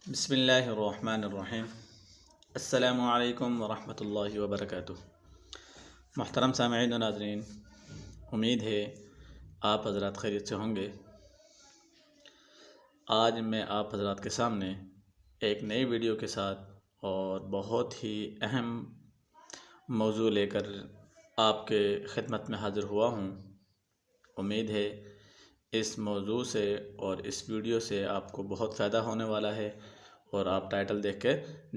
بسم اللہ الرحمن الرحیم۔ السلام علیکم ورحمۃ اللہ وبرکاتہ۔ محترم سامعین و ناظرین، امید ہے آپ حضرات خیریت سے ہوں گے۔ آج میں آپ حضرات کے سامنے ایک نئی ویڈیو کے ساتھ اور بہت ہی اہم موضوع لے کر آپ کے خدمت میں حاضر ہوا ہوں۔ امید ہے اس موضوع سے اور اس ویڈیو سے آپ کو بہت فائدہ ہونے والا ہے، اور آپ ٹائٹل دیکھ کے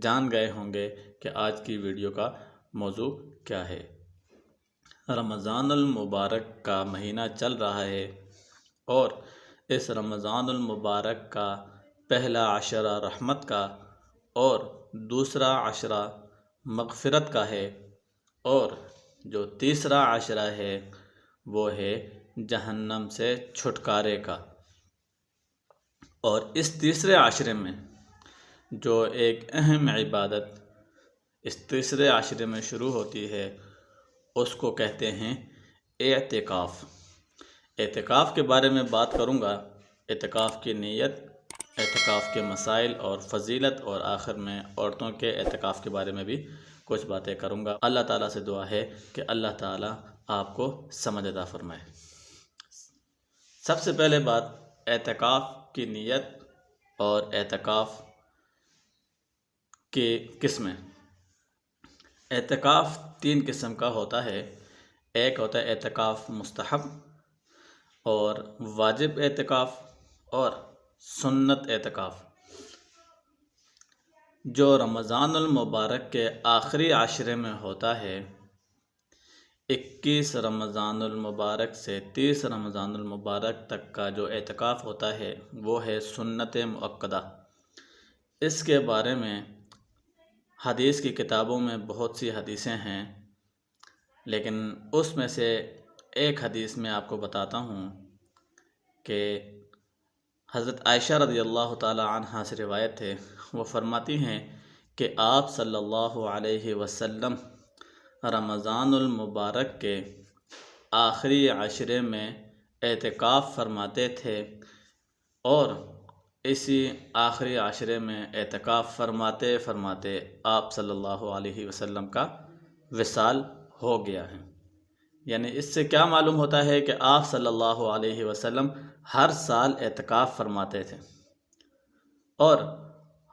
جان گئے ہوں گے کہ آج کی ویڈیو کا موضوع کیا ہے۔ رمضان المبارک کا مہینہ چل رہا ہے، اور اس رمضان المبارک کا پہلا عشرہ رحمت کا اور دوسرا عشرہ مغفرت کا ہے، اور جو تیسرا عشرہ ہے وہ ہے جہنم سے چھٹکارے کا۔ اور اس تیسرے عشرے میں جو ایک اہم عبادت اس تیسرے عشرے میں شروع ہوتی ہے اس کو کہتے ہیں اعتکاف۔ اعتکاف کے بارے میں بات کروں گا، اعتکاف کی نیت، اعتکاف کے مسائل اور فضیلت، اور آخر میں عورتوں کے اعتکاف کے بارے میں بھی کچھ باتیں کروں گا۔ اللہ تعالیٰ سے دعا ہے کہ اللہ تعالیٰ آپ کو سمجھ عطا فرمائے۔ سب سے پہلے بات اعتکاف کی نیت اور اعتکاف کی قسمیں۔ اعتکاف 3 قسم کا ہوتا ہے۔ ایک ہوتا ہے اعتکاف مستحب، اور واجب اعتکاف، اور سنت اعتکاف۔ جو رمضان المبارک کے آخری عشرے میں ہوتا ہے، 21 رمضان المبارک سے 30 رمضان المبارک تک کا جو اعتکاف ہوتا ہے وہ ہے سنت مؤکدہ۔ اس کے بارے میں حدیث کی کتابوں میں بہت سی حدیثیں ہیں، لیکن اس میں سے ایک حدیث میں آپ کو بتاتا ہوں کہ حضرت عائشہ رضی اللہ تعالی عنہا سے روایت ہے، وہ فرماتی ہیں کہ آپ صلی اللہ علیہ وسلم رمضان المبارک کے آخری عشرے میں اعتکاف فرماتے تھے، اور اسی آخری عشرے میں اعتکاف فرماتے فرماتے آپ صلی اللہ علیہ وسلم کا وصال ہو گیا ہے۔ یعنی اس سے کیا معلوم ہوتا ہے کہ آپ صلی اللہ علیہ وسلم ہر سال اعتکاف فرماتے تھے۔ اور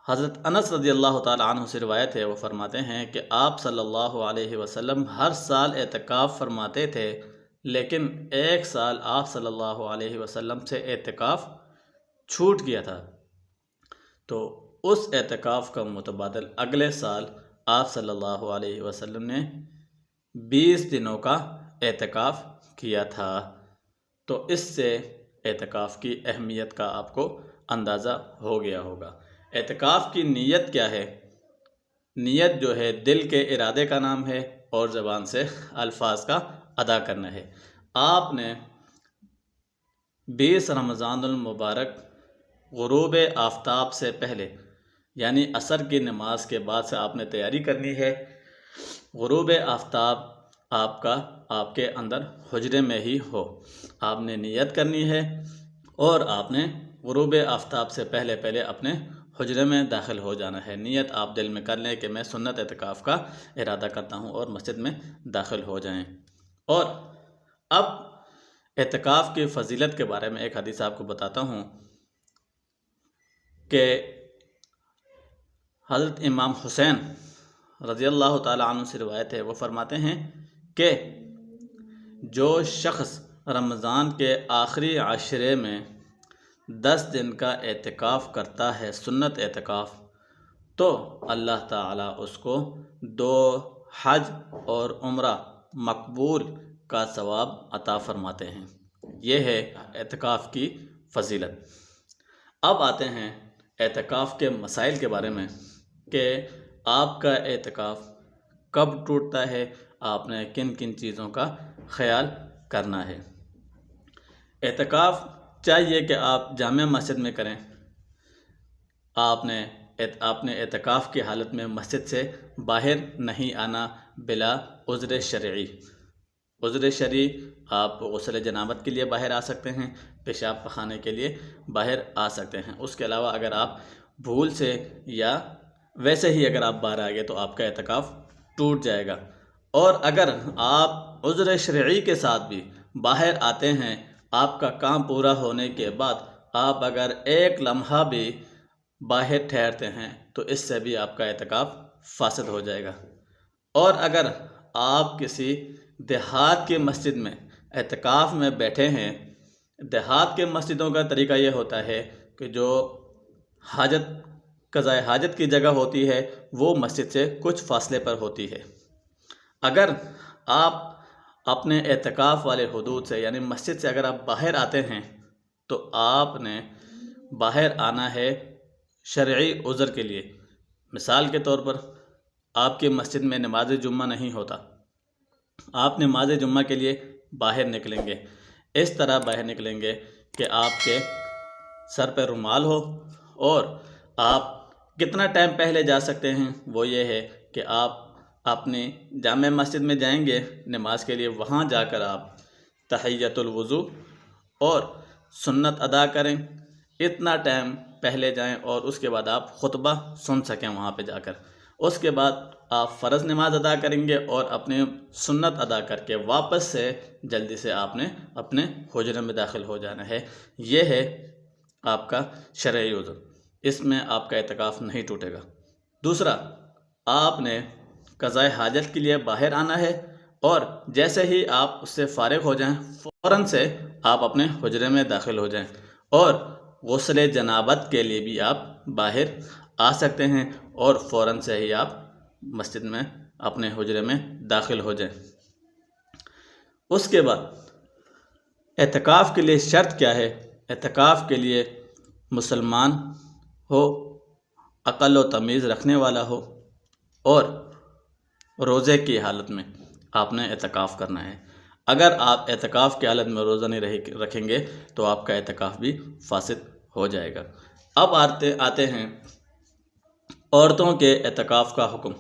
حضرت انس رضی اللہ تعالی عنہ سے روایت ہے، وہ فرماتے ہیں کہ آپ صلی اللہ علیہ وسلم ہر سال اعتکاف فرماتے تھے، لیکن ایک سال آپ صلی اللہ علیہ وسلم سے اعتکاف چھوٹ گیا تھا، تو اس اعتکاف کا متبادل اگلے سال آپ صلی اللہ علیہ وسلم نے 20 دنوں کا اعتکاف کیا تھا۔ تو اس سے اعتکاف کی اہمیت کا آپ کو اندازہ ہو گیا ہوگا۔ اعتکاف کی نیت کیا ہے؟ نیت جو ہے دل کے ارادے کا نام ہے، اور زبان سے الفاظ کا ادا کرنا ہے۔ آپ نے 20 رمضان المبارک غروب آفتاب سے پہلے، یعنی عصر کی نماز کے بعد سے آپ نے تیاری کرنی ہے۔ غروب آفتاب آپ کے اندر حجرے میں ہی ہو، آپ نے نیت کرنی ہے، اور آپ نے غروب آفتاب سے پہلے اپنے حجرے میں داخل ہو جانا ہے۔ نیت آپ دل میں کر لیں کہ میں سنت اعتکاف کا ارادہ کرتا ہوں، اور مسجد میں داخل ہو جائیں۔ اور اب اعتکاف کی فضیلت کے بارے میں ایک حدیث آپ کو بتاتا ہوں کہ حضرت امام حسین رضی اللہ تعالی عنہ سے روایت ہے، وہ فرماتے ہیں کہ جو شخص رمضان کے آخری عشرے میں 10 دن کا اعتکاف کرتا ہے، سنت اعتکاف، تو اللہ تعالیٰ اس کو 2 حج اور عمرہ مقبول کا ثواب عطا فرماتے ہیں۔ یہ ہے اعتکاف کی فضیلت۔ اب آتے ہیں اعتکاف کے مسائل کے بارے میں، کہ آپ کا اعتکاف کب ٹوٹتا ہے، آپ نے کن کن چیزوں کا خیال کرنا ہے۔ اعتکاف چاہیے کہ آپ جامع مسجد میں کریں۔ آپ نے اعتکاف کی حالت میں مسجد سے باہر نہیں آنا بلا عذر شرعی۔ عذر شرعی، آپ غسل جنابت کے لیے باہر آ سکتے ہیں، پیشاب پخانے کے لیے باہر آ سکتے ہیں۔ اس کے علاوہ اگر آپ بھول سے یا ویسے ہی اگر آپ باہر آ گئے تو آپ کا اعتکاف ٹوٹ جائے گا۔ اور اگر آپ عذر شرعی کے ساتھ بھی باہر آتے ہیں، آپ کا کام پورا ہونے کے بعد آپ اگر ایک لمحہ بھی باہر ٹھہرتے ہیں تو اس سے بھی آپ کا اعتکاف فاسد ہو جائے گا۔ اور اگر آپ کسی دیہات کی مسجد میں اعتکاف میں بیٹھے ہیں، دیہات کے مسجدوں کا طریقہ یہ ہوتا ہے کہ جو قضاء حاجت کی جگہ ہوتی ہے وہ مسجد سے کچھ فاصلے پر ہوتی ہے۔ اگر آپ اپنے اعتکاف والے حدود سے یعنی مسجد سے اگر آپ باہر آتے ہیں تو آپ نے باہر آنا ہے شرعی عذر کے لیے۔ مثال کے طور پر آپ کی مسجد میں نماز جمعہ نہیں ہوتا، آپ نماز جمعہ کے لیے باہر نکلیں گے۔ اس طرح باہر نکلیں گے کہ آپ کے سر پہ رومال ہو، اور آپ کتنا ٹائم پہلے جا سکتے ہیں وہ یہ ہے کہ آپ اپنی جامع مسجد میں جائیں گے نماز کے لیے، وہاں جا کر آپ تحیۃ الوضو اور سنت ادا کریں، اتنا ٹائم پہلے جائیں، اور اس کے بعد آپ خطبہ سن سکیں وہاں پہ جا کر۔ اس کے بعد آپ فرض نماز ادا کریں گے اور اپنے سنت ادا کر کے واپس سے جلدی سے آپ نے اپنے حجرے میں داخل ہو جانا ہے۔ یہ ہے آپ کا شرعی عذر، اس میں آپ کا اعتکاف نہیں ٹوٹے گا۔ دوسرا، آپ نے قضاء حاجت کے لیے باہر آنا ہے، اور جیسے ہی آپ اس سے فارغ ہو جائیں فوراً سے آپ اپنے حجرے میں داخل ہو جائیں، اور غسل جنابت کے لیے بھی آپ باہر آ سکتے ہیں اور فوراً سے ہی آپ مسجد میں اپنے حجرے میں داخل ہو جائیں۔ اس کے بعد اعتکاف کے لیے شرط کیا ہے؟ اعتکاف کے لیے مسلمان ہو، عقل و تمیز رکھنے والا ہو، اور روزے کی حالت میں آپ نے اعتکاف کرنا ہے۔ اگر آپ اعتکاف کی حالت میں روزہ نہیں رکھیں گے تو آپ کا اعتکاف بھی فاسد ہو جائے گا۔ اب آتے ہیں عورتوں کے اعتکاف کا حکم۔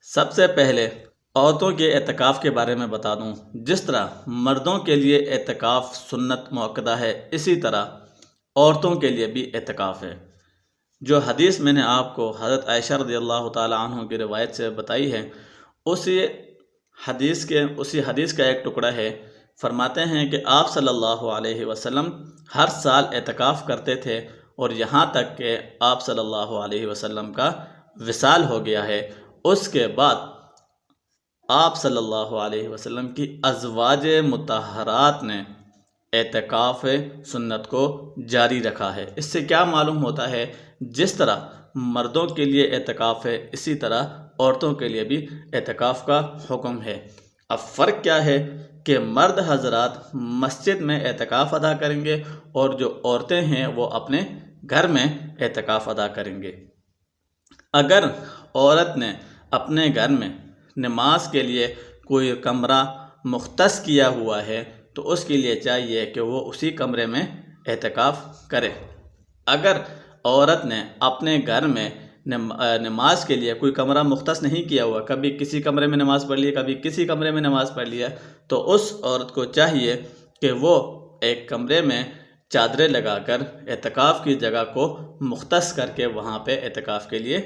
سب سے پہلے عورتوں کے اعتکاف کے بارے میں بتا دوں، جس طرح مردوں کے لیے اعتکاف سنت مؤکدہ ہے، اسی طرح عورتوں کے لیے بھی اعتکاف ہے۔ جو حدیث میں نے آپ کو حضرت عائشہ رضی اللہ تعالی عنہ کی روایت سے بتائی ہے، اسی حدیث کا ایک ٹکڑا ہے۔ فرماتے ہیں کہ آپ صلی اللہ علیہ وسلم ہر سال اعتکاف کرتے تھے، اور یہاں تک کہ آپ صلی اللہ علیہ وسلم کا وصال ہو گیا ہے۔ اس کے بعد آپ صلی اللہ علیہ وسلم کی ازواج مطہرات نے اعتکاف سنت کو جاری رکھا ہے۔ اس سے کیا معلوم ہوتا ہے؟ جس طرح مردوں کے لیے اعتکاف ہے، اسی طرح عورتوں کے لیے بھی اعتکاف کا حکم ہے۔ اب فرق کیا ہے کہ مرد حضرات مسجد میں اعتکاف ادا کریں گے، اور جو عورتیں ہیں وہ اپنے گھر میں اعتکاف ادا کریں گے۔ اگر عورت نے اپنے گھر میں نماز کے لیے کوئی کمرہ مختص کیا ہوا ہے تو اس کے لیے چاہیے کہ وہ اسی کمرے میں اعتکاف کرے۔ اگر عورت نے اپنے گھر میں نماز کے لیے کوئی کمرہ مختص نہیں کیا ہوا، کبھی کسی کمرے میں نماز پڑھ لی، کبھی کسی کمرے میں نماز پڑھ لیا، تو اس عورت کو چاہیے کہ وہ ایک کمرے میں چادریں لگا کر اعتکاف کی جگہ کو مختص کر کے وہاں پہ اعتکاف کے لیے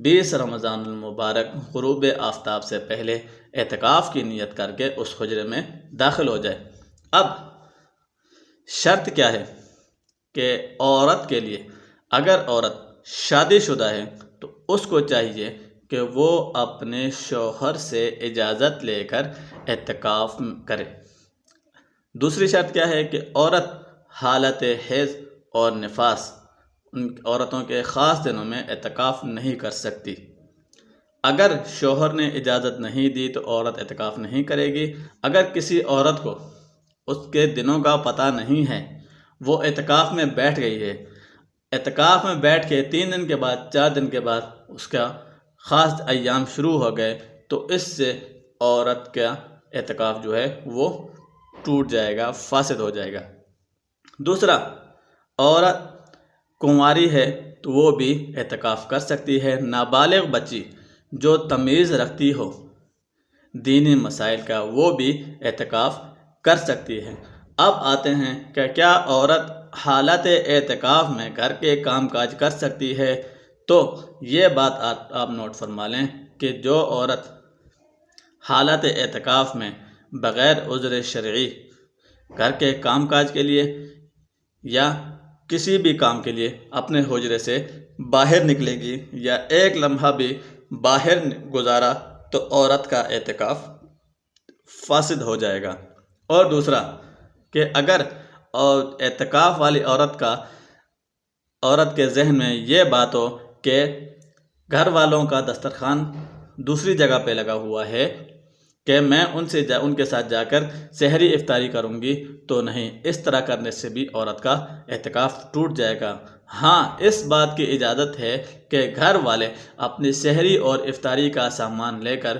20 رمضان المبارک غروب آفتاب سے پہلے اعتکاف کی نیت کر کے اس حجرے میں داخل ہو جائے۔ اب شرط کیا ہے کہ عورت کے لیے، اگر عورت شادی شدہ ہے تو اس کو چاہیے کہ وہ اپنے شوہر سے اجازت لے کر اعتکاف کرے۔ دوسری شرط کیا ہے کہ عورت حالت حیض اور نفاس، ان عورتوں کے خاص دنوں میں اعتکاف نہیں کر سکتی۔ اگر شوہر نے اجازت نہیں دی تو عورت اعتکاف نہیں کرے گی۔ اگر کسی عورت کو اس کے دنوں کا پتہ نہیں ہے، وہ اعتکاف میں بیٹھ گئی ہے، اعتکاف میں بیٹھ کے 3 دن کے بعد 4 دن کے بعد اس کا خاص ایام شروع ہو گئے تو اس سے عورت کا اعتکاف جو ہے وہ ٹوٹ جائے گا، فاسد ہو جائے گا۔ دوسرا، عورت کنواری ہے تو وہ بھی اعتکاف کر سکتی ہے۔ نابالغ بچی جو تمیز رکھتی ہو دینی مسائل کا، وہ بھی اعتکاف کر سکتی ہے۔ اب آتے ہیں کہ کیا عورت حالت اعتکاف میں گھر کے کام کاج کر سکتی ہے، تو یہ بات آپ نوٹ فرما لیں کہ جو عورت حالت اعتکاف میں بغیر عذر شرعی گھر کے کام کاج کے لیے یا کسی بھی کام کے لیے اپنے حجرے سے باہر نکلے گی یا ایک لمحہ بھی باہر گزارا تو عورت کا اعتکاف فاسد ہو جائے گا۔ اور دوسرا کہ اگر اعتکاف والی عورت کے ذہن میں یہ بات ہو کہ گھر والوں کا دسترخوان دوسری جگہ پہ لگا ہوا ہے کہ میں ان کے ساتھ جا کر سحری افطاری کروں گی، تو نہیں، اس طرح کرنے سے بھی عورت کا اعتکاف ٹوٹ جائے گا۔ ہاں، اس بات کی اجازت ہے کہ گھر والے اپنی سحری اور افطاری کا سامان لے کر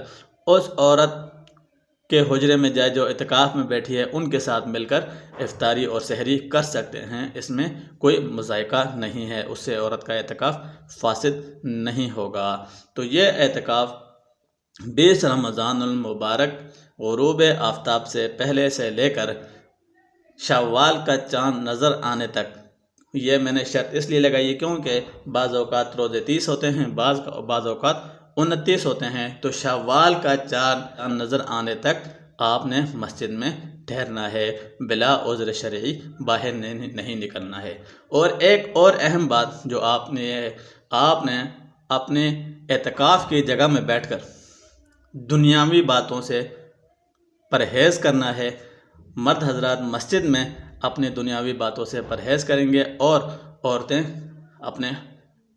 اس عورت کے حجرے میں جائے جو اعتکاف میں بیٹھی ہے، ان کے ساتھ مل کر افطاری اور سحری کر سکتے ہیں، اس میں کوئی مضائقہ نہیں ہے، اس سے عورت کا اعتکاف فاسد نہیں ہوگا۔ تو یہ اعتکاف 20 رمضان المبارک غروب آفتاب سے پہلے سے لے کر شوال کا چاند نظر آنے تک، یہ میں نے شرط اس لیے لگائی ہے کیونکہ بعض اوقات روزے 30 ہوتے ہیں، بعض اوقات 29 ہوتے ہیں، تو شوال کا چاند نظر آنے تک آپ نے مسجد میں ٹھہرنا ہے، بلا عذر شرعی باہر نہیں نکلنا ہے۔ اور ایک اور اہم بات جو آپ نے اپنے اعتکاف کی جگہ میں بیٹھ کر دنیاوی باتوں سے پرہیز کرنا ہے۔ مرد حضرات مسجد میں اپنی دنیاوی باتوں سے پرہیز کریں گے اور عورتیں اپنے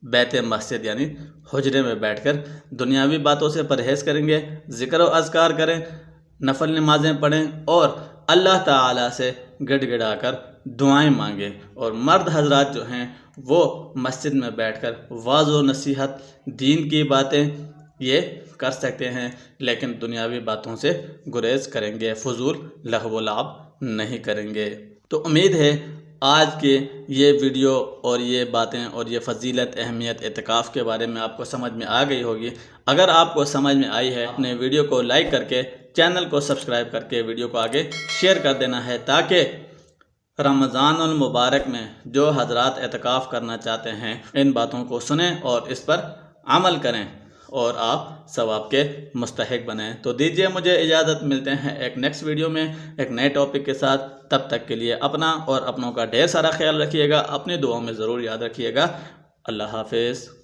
بیت مسجد یعنی حجرے میں بیٹھ کر دنیاوی باتوں سے پرہیز کریں گے، ذکر و اذکار کریں، نفل نمازیں پڑھیں اور اللہ تعالیٰ سے گڑ گڑا کر دعائیں مانگیں۔ اور مرد حضرات جو ہیں وہ مسجد میں بیٹھ کر واعظ و نصیحت، دین کی باتیں یہ کر سکتے ہیں، لیکن دنیاوی باتوں سے گریز کریں گے، فضول لہو و لعب نہیں کریں گے۔ تو امید ہے آج کے یہ ویڈیو اور یہ باتیں اور یہ فضیلت، اہمیت اعتکاف کے بارے میں آپ کو سمجھ میں آ گئی ہوگی۔ اگر آپ کو سمجھ میں آئی ہے، اپنے ویڈیو کو لائک کر کے، چینل کو سبسکرائب کر کے ویڈیو کو آگے شیئر کر دینا ہے، تاکہ رمضان المبارک میں جو حضرات اعتکاف کرنا چاہتے ہیں ان باتوں کو سنیں اور اس پر عمل کریں اور آپ ثواب کے مستحق بنیں۔ تو دیجئے مجھے اجازت، ملتے ہیں ایک نیکسٹ ویڈیو میں ایک نئے ٹاپک کے ساتھ۔ تب تک کے لیے اپنا اور اپنوں کا ڈھیر سارا خیال رکھیے گا، اپنی دعاؤں میں ضرور یاد رکھیے گا۔ اللہ حافظ۔